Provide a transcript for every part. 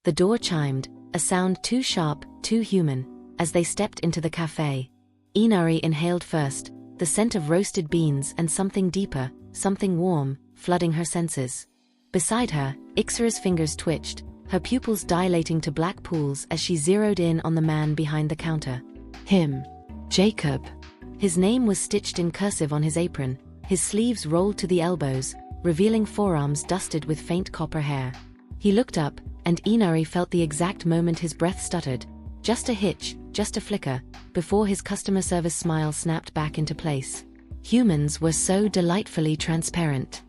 The door chimed, a sound too sharp, too human, as they stepped into the café. Inari inhaled first, the scent of roasted beans and something deeper, something warm, flooding her senses. Beside her, Ixara's fingers twitched, her pupils dilating to black pools as she zeroed in on the man behind the counter. Him. Jacob. His name was stitched in cursive on his apron, his sleeves rolled to the elbows, revealing forearms dusted with faint copper hair. He looked up, and Inari felt the exact moment his breath stuttered. Just a hitch, just a flicker, before his customer service smile snapped back into place. Humans were so delightfully transparent.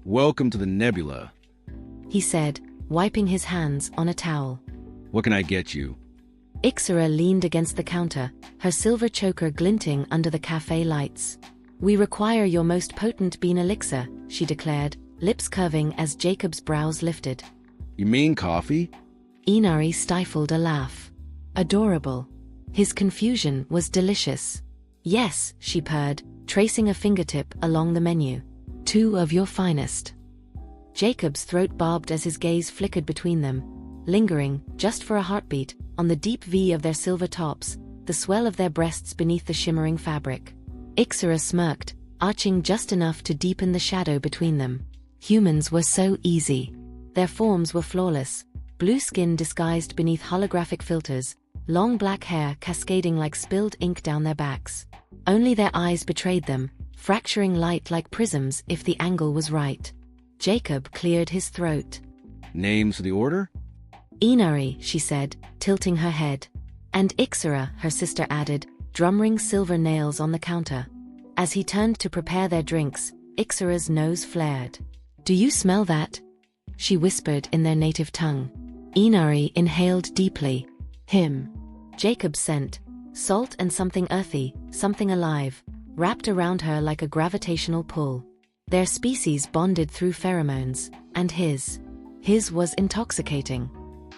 "Welcome to the nebula," he said, wiping his hands on a towel. "What can I get you?" Ixara leaned against the counter, her silver choker glinting under the cafe lights. "We require your most potent bean elixir," she declared, lips curving as Jacob's brows lifted. "You mean coffee?" Inari stifled a laugh. Adorable. His confusion was delicious. "Yes," she purred, tracing a fingertip along the menu. "Two of your finest." Jacob's throat barbed as his gaze flickered between them, lingering, just for a heartbeat, on the deep V of their silver tops, the swell of their breasts beneath the shimmering fabric. Ixara smirked, arching just enough to deepen the shadow between them. Humans were so easy. Their forms were flawless, blue skin disguised beneath holographic filters, long black hair cascading like spilled ink down their backs. Only their eyes betrayed them, fracturing light like prisms if the angle was right. Jacob cleared his throat. "Names for the order?" "Inari," she said, tilting her head. "And Ixara," her sister added, drumming silver nails on the counter. As he turned to prepare their drinks, Ixara's nose flared. "Do you smell that?" she whispered in their native tongue. Inari inhaled deeply. Him. Jacob's scent, salt and something earthy, something alive, wrapped around her like a gravitational pull. Their species bonded through pheromones, and his was intoxicating.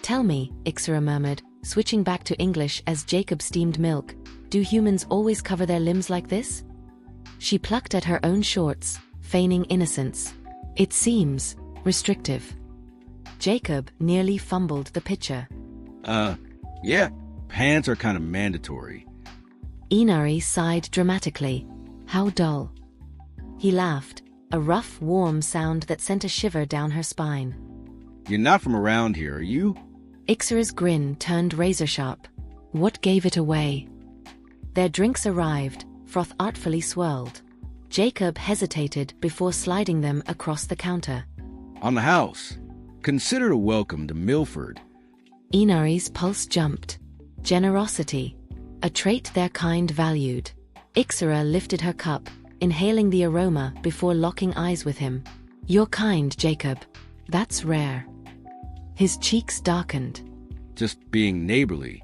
"Tell me," Ixara murmured, switching back to English as Jacob steamed milk, "do humans always cover their limbs like this?" She plucked at her own shorts, feigning innocence. "It seems restrictive." Jacob nearly fumbled the pitcher. Yeah, pants are kind of mandatory." Inari sighed dramatically. "How dull." He laughed, a rough, warm sound that sent a shiver down her spine. "You're not from around here, are you?" Ixara's grin turned razor-sharp. What gave it away? Their drinks arrived, froth artfully swirled. Jacob hesitated before sliding them across the counter. "On the house. Consider a welcome to Milford." Inari's pulse jumped. Generosity. A trait their kind valued. Ixara lifted her cup, inhaling the aroma before locking eyes with him. "You're kind, Jacob. That's rare." His cheeks darkened. "Just being neighborly."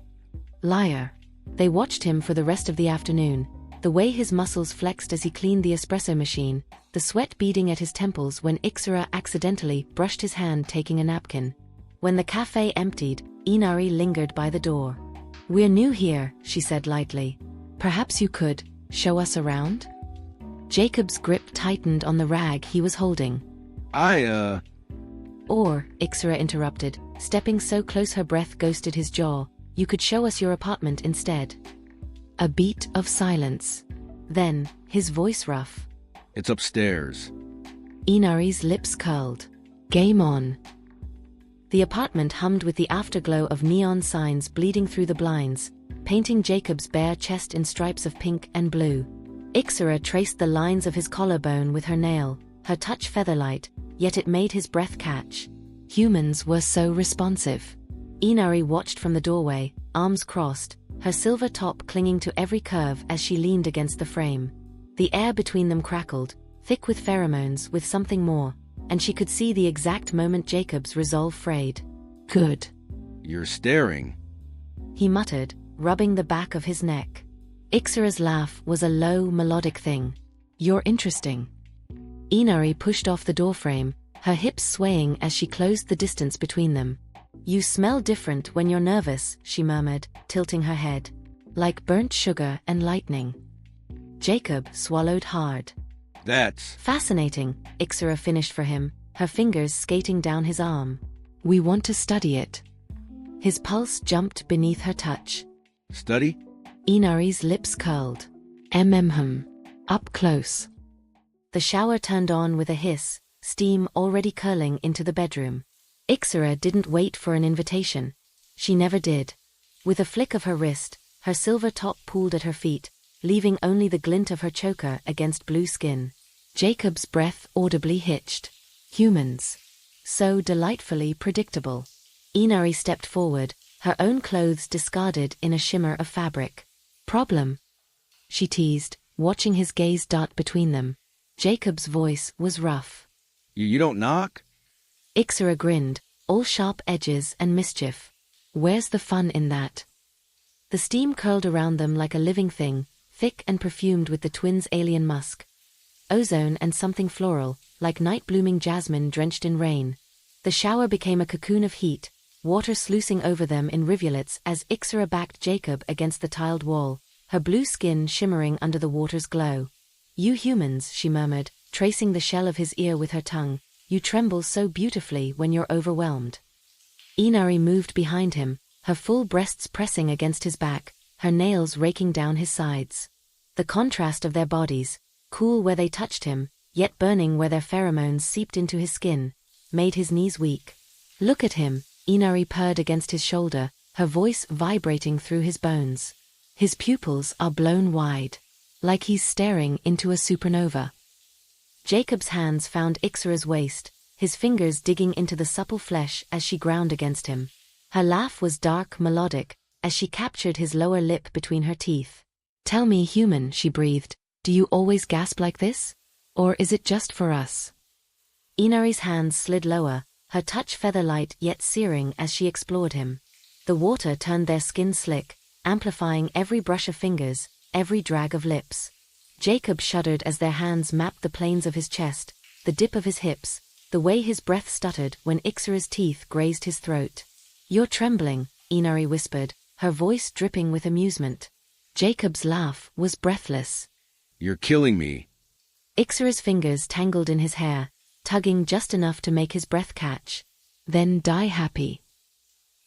Liar. They watched him for the rest of the afternoon, the way his muscles flexed as he cleaned the espresso machine, the sweat beading at his temples when Ixara accidentally brushed his hand taking a napkin. When the cafe emptied, Inari lingered by the door. "We're new here," she said lightly. "Perhaps you could show us around?" Jacob's grip tightened on the rag he was holding. Or, Ixara interrupted, stepping so close her breath ghosted his jaw, "you could show us your apartment instead." A beat of silence. Then, his voice rough. "It's upstairs." Inari's lips curled. "Game on." The apartment hummed with the afterglow of neon signs bleeding through the blinds, painting Jacob's bare chest in stripes of pink and blue. Ixara traced the lines of his collarbone with her nail, her touch featherlight, yet it made his breath catch. Humans were so responsive. Inari watched from the doorway, arms crossed, her silver top clinging to every curve as she leaned against the frame. The air between them crackled, thick with pheromones, with something more, and she could see the exact moment Jacob's resolve frayed. "Good." "You're staring," he muttered, rubbing the back of his neck. Ixara's laugh was a low, melodic thing. "You're interesting." Inari pushed off the doorframe, her hips swaying as she closed the distance between them. "You smell different when you're nervous," she murmured, tilting her head. "Like burnt sugar and lightning." Jacob swallowed hard. "That's fascinating," Ixara finished for him, her fingers skating down his arm. "We want to study it." His pulse jumped beneath her touch. Study? Inari's lips curled. Up close. The shower turned on with a hiss, steam already curling into the bedroom. Ixara didn't wait for an invitation. She never did. With a flick of her wrist, her silver top pooled at her feet, leaving only the glint of her choker against blue skin. Jacob's breath audibly hitched. Humans. So delightfully predictable. Inari stepped forward, her own clothes discarded in a shimmer of fabric. Problem? She teased, watching his gaze dart between them. Jacob's voice was rough. You don't knock? Ixara grinned, all sharp edges and mischief. Where's the fun in that? The steam curled around them like a living thing, thick and perfumed with the twins' alien musk. Ozone and something floral, like night-blooming jasmine drenched in rain. The shower became a cocoon of heat, water sluicing over them in rivulets as Ixara backed Jacob against the tiled wall, her blue skin shimmering under the water's glow. You humans, she murmured, tracing the shell of his ear with her tongue, you tremble so beautifully when you're overwhelmed. Inari moved behind him, her full breasts pressing against his back, her nails raking down his sides. The contrast of their bodies, cool where they touched him, yet burning where their pheromones seeped into his skin, made his knees weak. Look at him, Inari purred against his shoulder, her voice vibrating through his bones. His pupils are blown wide, like he's staring into a supernova. Jacob's hands found Ixara's waist, his fingers digging into the supple flesh as she ground against him. Her laugh was dark, melodic, as she captured his lower lip between her teeth. Tell me, human, she breathed, do you always gasp like this? Or is it just for us? Inari's hands slid lower, her touch feather-light yet searing as she explored him. The water turned their skin slick, amplifying every brush of fingers, every drag of lips. Jacob shuddered as their hands mapped the planes of his chest, the dip of his hips, the way his breath stuttered when Ixara's teeth grazed his throat. You're trembling, Inari whispered, her voice dripping with amusement. Jacob's laugh was breathless. You're killing me. Ixara's fingers tangled in his hair, tugging just enough to make his breath catch. Then die happy.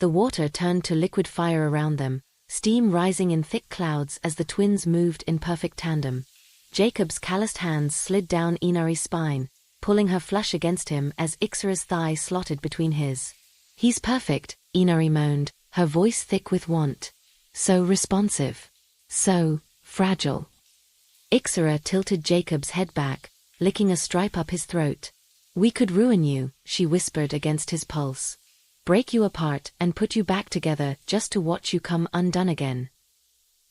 The water turned to liquid fire around them, steam rising in thick clouds as the twins moved in perfect tandem. Jacob's calloused hands slid down Inari's spine, pulling her flush against him as Ixara's thigh slotted between his. He's perfect, Inari moaned, her voice thick with want. So responsive. So fragile. Ixara tilted Jacob's head back, licking a stripe up his throat. We could ruin you, she whispered against his pulse. Break you apart and put you back together just to watch you come undone again.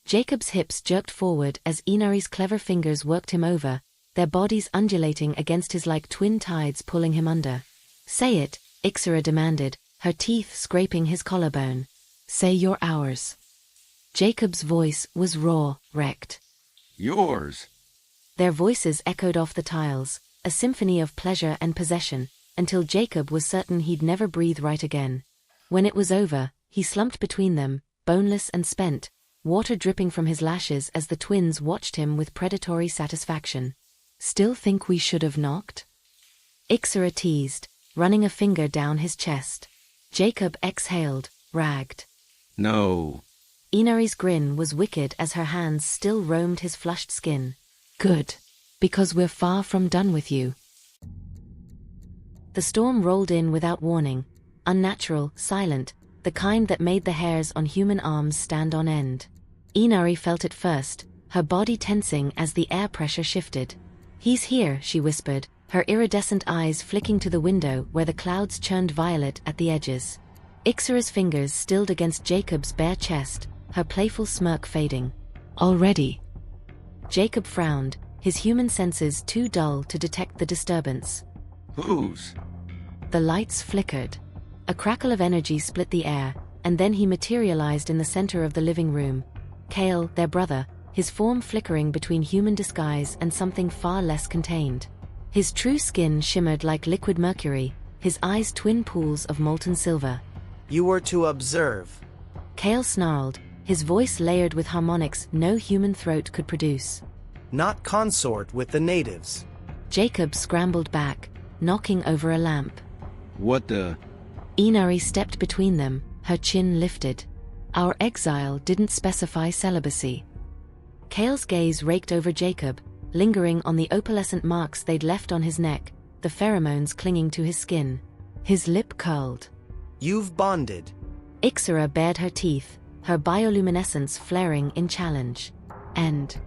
Jacob's hips jerked forward as Inari's clever fingers worked him over, their bodies undulating against his like twin tides pulling him under. Say it, Ixara demanded, her teeth scraping his collarbone. Say you're ours. Jacob's voice was raw, wrecked. Yours. Their voices echoed off the tiles, a symphony of pleasure and possession, until Jacob was certain he'd never breathe right again. When it was over, he slumped between them, boneless and spent, water dripping from his lashes as the twins watched him with predatory satisfaction. Still think we should have knocked? Ixara teased, running a finger down his chest. Jacob exhaled, ragged. No. Inari's grin was wicked as her hands still roamed his flushed skin. Good. Because we're far from done with you. The storm rolled in without warning, unnatural, silent, the kind that made the hairs on human arms stand on end. Inari felt it first, her body tensing as the air pressure shifted. He's here, she whispered, her iridescent eyes flicking to the window where the clouds churned violet at the edges. Ixara's fingers stilled against Jacob's bare chest, her playful smirk fading. Already? Jacob frowned, his human senses too dull to detect the disturbance. Whose? The lights flickered. A crackle of energy split the air, and then he materialized in the center of the living room. Kael, their brother, his form flickering between human disguise and something far less contained. His true skin shimmered like liquid mercury, his eyes twin pools of molten silver. You were to observe. Kael snarled, his voice layered with harmonics no human throat could produce. Not consort with the natives. Jacob scrambled back, knocking over a lamp. What the? Inari stepped between them, her chin lifted. Our exile didn't specify celibacy. Kael's gaze raked over Jacob, lingering on the opalescent marks they'd left on his neck, the pheromones clinging to his skin. His lip curled. You've bonded. Ixara bared her teeth, her bioluminescence flaring in challenge. And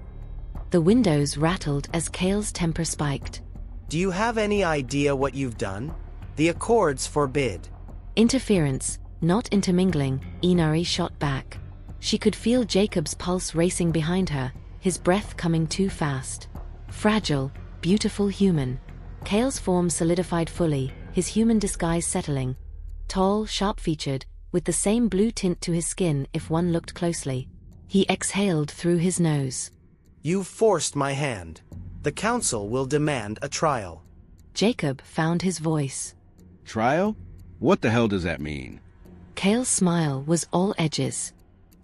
the windows rattled as Kael's temper spiked. Do you have any idea what you've done? The Accords forbid. Interference, not intermingling, Inari shot back. She could feel Jacob's pulse racing behind her, his breath coming too fast. Fragile, beautiful human. Kael's form solidified fully, his human disguise settling. Tall, sharp-featured, with the same blue tint to his skin if one looked closely. He exhaled through his nose. You've forced my hand. The Council will demand a trial. Jacob found his voice. Trial? What the hell does that mean? Kael's smile was all edges.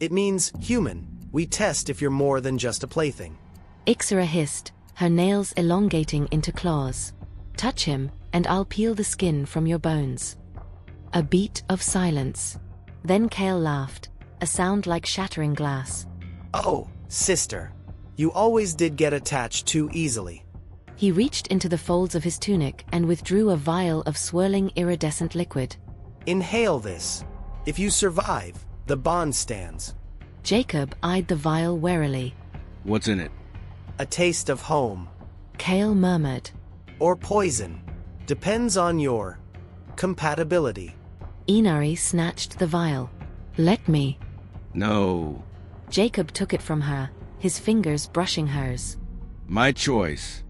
It means human. We test if you're more than just a plaything. Ixara hissed, her nails elongating into claws. Touch him, and I'll peel the skin from your bones. A beat of silence. Then Kael laughed, a sound like shattering glass. Oh, sister. You always did get attached too easily. He reached into the folds of his tunic and withdrew a vial of swirling iridescent liquid. Inhale this. If you survive, the bond stands. Jacob eyed the vial warily. What's in it? A taste of home. Kael murmured. Or poison. Depends on your compatibility. Inari snatched the vial. Let me. No. Jacob took it from her, his fingers brushing hers. My choice.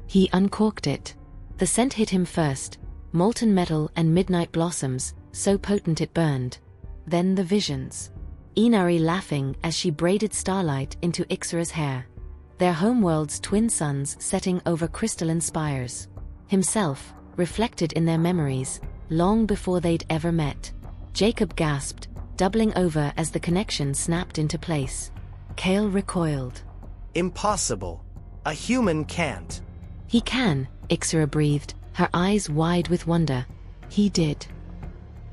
He uncorked it. The scent hit him first, molten metal and midnight blossoms, so potent it burned. Then the visions. Inari laughing as she braided starlight into Ixara's hair. Their homeworld's twin suns setting over crystalline spires. Himself, reflected in their memories, long before they'd ever met. Jacob gasped, doubling over as the connection snapped into place. Kael recoiled. Impossible. A human can't. He can, Ixara breathed, her eyes wide with wonder. He did.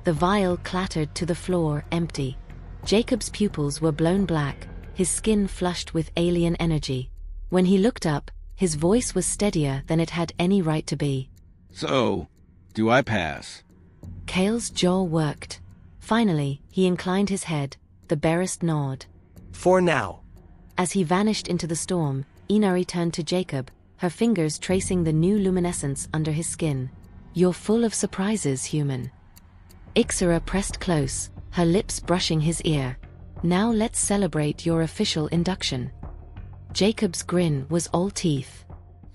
The vial clattered to the floor, empty. Jacob's pupils were blown black, his skin flushed with alien energy. When he looked up, his voice was steadier than it had any right to be. So, do I pass? Kael's jaw worked. Finally, he inclined his head, the barest nod. For now. As he vanished into the storm, Inari turned to Jacob, her fingers tracing the new luminescence under his skin. You're full of surprises, human. Ixara pressed close, her lips brushing his ear. Now let's celebrate your official induction. Jacob's grin was all teeth.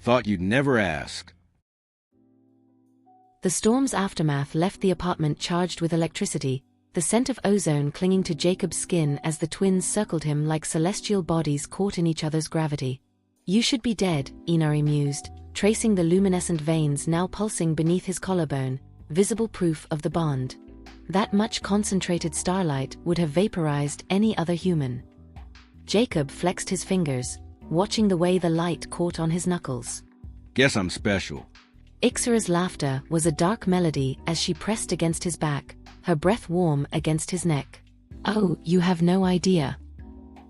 Thought you'd never ask. The storm's aftermath left the apartment charged with electricity, the scent of ozone clinging to Jacob's skin as the twins circled him like celestial bodies caught in each other's gravity. You should be dead, Inari mused, tracing the luminescent veins now pulsing beneath his collarbone, visible proof of the bond. That much concentrated starlight would have vaporized any other human. Jacob flexed his fingers, watching the way the light caught on his knuckles. Guess I'm special. Ixara's laughter was a dark melody as she pressed against his back, her breath warm against his neck. Oh, you have no idea.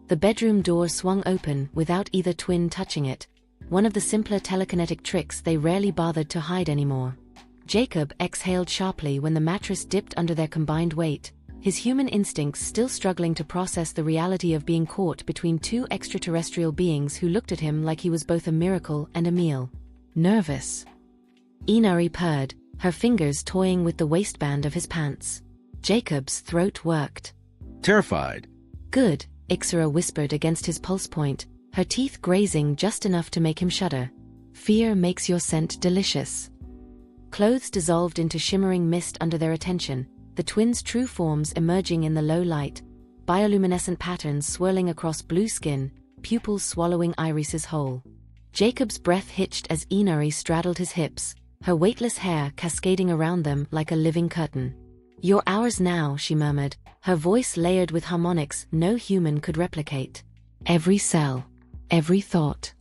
The bedroom door swung open without either twin touching it, one of the simpler telekinetic tricks they rarely bothered to hide anymore. Jacob exhaled sharply when the mattress dipped under their combined weight, his human instincts still struggling to process the reality of being caught between two extraterrestrial beings who looked at him like he was both a miracle and a meal. Nervous. Inari purred, her fingers toying with the waistband of his pants. Jacob's throat worked. Terrified. Good, Ixara whispered against his pulse point, her teeth grazing just enough to make him shudder. Fear makes your scent delicious. Clothes dissolved into shimmering mist under their attention, the twins' true forms emerging in the low light, bioluminescent patterns swirling across blue skin, pupils swallowing irises whole. Jacob's breath hitched as Inari straddled his hips, her weightless hair cascading around them like a living curtain. You're ours now, she murmured, her voice layered with harmonics no human could replicate. Every cell, every thought.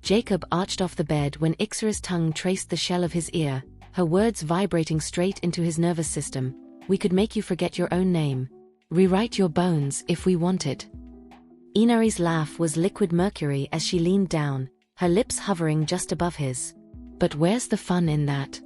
Jacob arched off the bed when Ixara's tongue traced the shell of his ear, her words vibrating straight into his nervous system. we could make you forget your own name. Rewrite your bones if we wanted. Inari's laugh was liquid mercury as she leaned down, her lips hovering just above his. But where's the fun in that?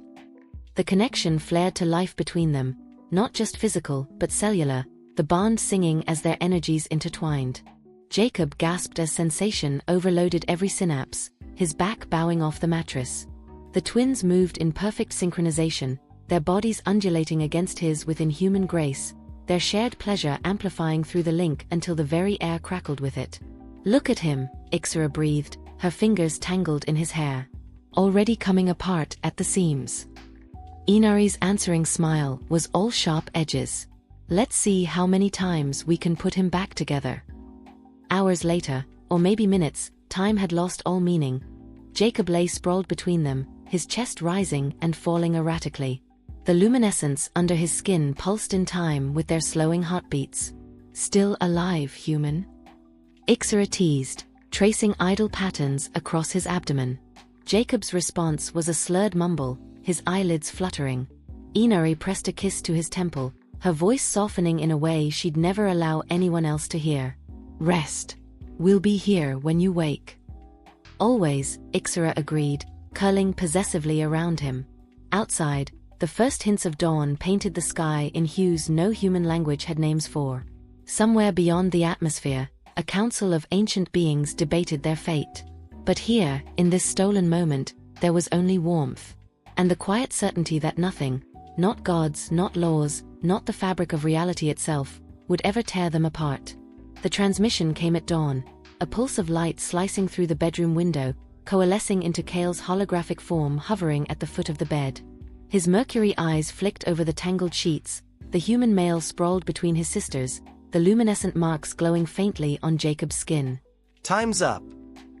The connection flared to life between them, not just physical but cellular, the bond singing as their energies intertwined. Jacob gasped as sensation overloaded every synapse, his back bowing off the mattress. The twins moved in perfect synchronization, their bodies undulating against his with inhuman grace, their shared pleasure amplifying through the link until the very air crackled with it. Look at him, Ixara breathed, her fingers tangled in his hair. Already coming apart at the seams. Inari's answering smile was all sharp edges. Let's see how many times we can put him back together. Hours later, or maybe minutes, time had lost all meaning. Jacob lay sprawled between them, his chest rising and falling erratically. The luminescence under his skin pulsed in time with their slowing heartbeats. Still alive, human? Ixara teased, tracing idle patterns across his abdomen. Jacob's response was a slurred mumble, his eyelids fluttering. Inari pressed a kiss to his temple, her voice softening in a way she'd never allow anyone else to hear. Rest. We'll be here when you wake. Always, Ixara agreed, curling possessively around him. Outside, the first hints of dawn painted the sky in hues no human language had names for. Somewhere beyond the atmosphere, a council of ancient beings debated their fate. But here, in this stolen moment, there was only warmth. And the quiet certainty that nothing, not gods, not laws, not the fabric of reality itself, would ever tear them apart. The transmission came at dawn, a pulse of light slicing through the bedroom window, coalescing into Kael's holographic form hovering at the foot of the bed. His mercury eyes flicked over the tangled sheets, the human male sprawled between his sisters, the luminescent marks glowing faintly on Jacob's skin. Time's up,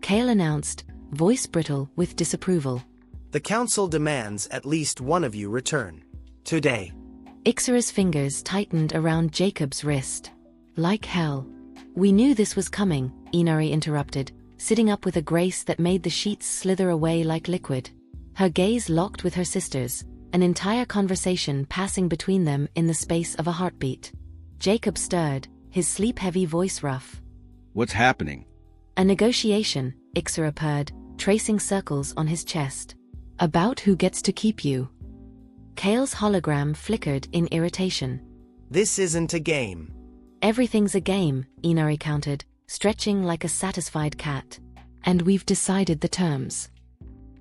Kael announced, voice brittle with disapproval. The council demands at least one of you return. Today. Ixara's fingers tightened around Jacob's wrist. Like hell. We knew this was coming, Inari interrupted, sitting up with a grace that made the sheets slither away like liquid. Her gaze locked with her sister's, an entire conversation passing between them in the space of a heartbeat. Jacob stirred, his sleep-heavy voice rough. What's happening? A negotiation, Ixara purred, tracing circles on his chest. About who gets to keep you. Kael's hologram flickered in irritation. This isn't a game. Everything's a game, Inari countered, stretching like a satisfied cat. And we've decided the terms.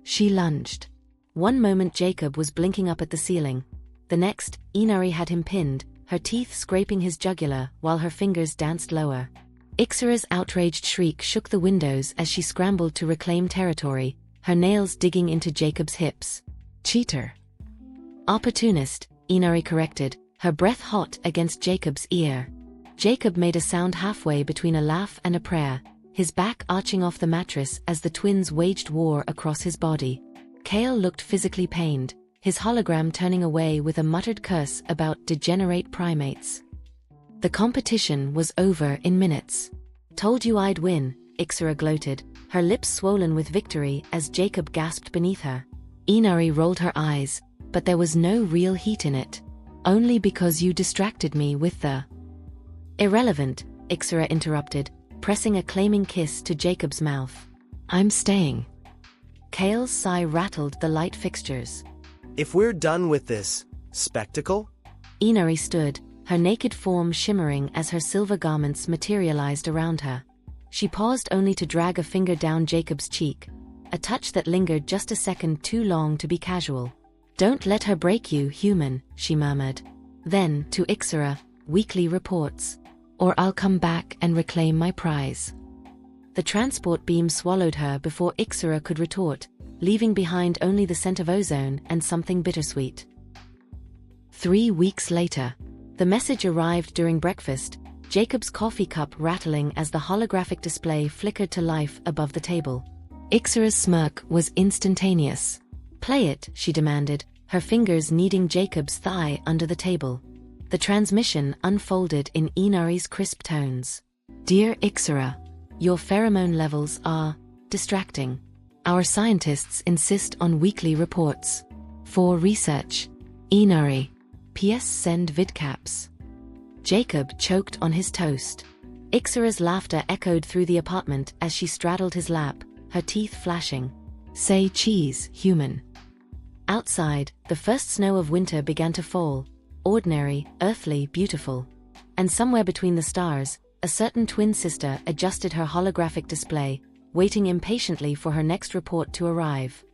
She lunged. One moment Jacob was blinking up at the ceiling. The next, Inari had him pinned, her teeth scraping his jugular while her fingers danced lower. Ixara's outraged shriek shook the windows as she scrambled to reclaim territory, her nails digging into Jacob's hips. Cheater. Opportunist, Inari corrected, her breath hot against Jacob's ear. Jacob made a sound halfway between a laugh and a prayer, his back arching off the mattress as the twins waged war across his body. Kael looked physically pained, his hologram turning away with a muttered curse about degenerate primates. The competition was over in minutes. Told you I'd win, Ixara gloated, her lips swollen with victory as Jacob gasped beneath her. Inari rolled her eyes, but there was no real heat in it. Only because you distracted me with the... Irrelevant, Ixara interrupted, pressing a claiming kiss to Jacob's mouth. I'm staying. Kael's sigh rattled the light fixtures. If we're done with this spectacle? Inari stood, her naked form shimmering as her silver garments materialized around her. She paused only to drag a finger down Jacob's cheek, a touch that lingered just a second too long to be casual. Don't let her break you, human, she murmured. Then, to Ixara, weekly reports. Or I'll come back and reclaim my prize. The transport beam swallowed her before Ixara could retort, leaving behind only the scent of ozone and something bittersweet. 3 weeks later, the message arrived during breakfast, Jacob's coffee cup rattling as the holographic display flickered to life above the table. Ixara's smirk was instantaneous. Play it, she demanded, her fingers kneading Jacob's thigh under the table. The transmission unfolded in Inari's crisp tones. Dear Ixara, your pheromone levels are distracting. Our scientists insist on weekly reports. For research. Inari. PS send vidcaps. Jacob choked on his toast. Ixara's laughter echoed through the apartment as she straddled his lap, her teeth flashing. Say cheese, human. Outside, the first snow of winter began to fall, ordinary, earthly, beautiful. And somewhere between the stars, a certain twin sister adjusted her holographic display, waiting impatiently for her next report to arrive.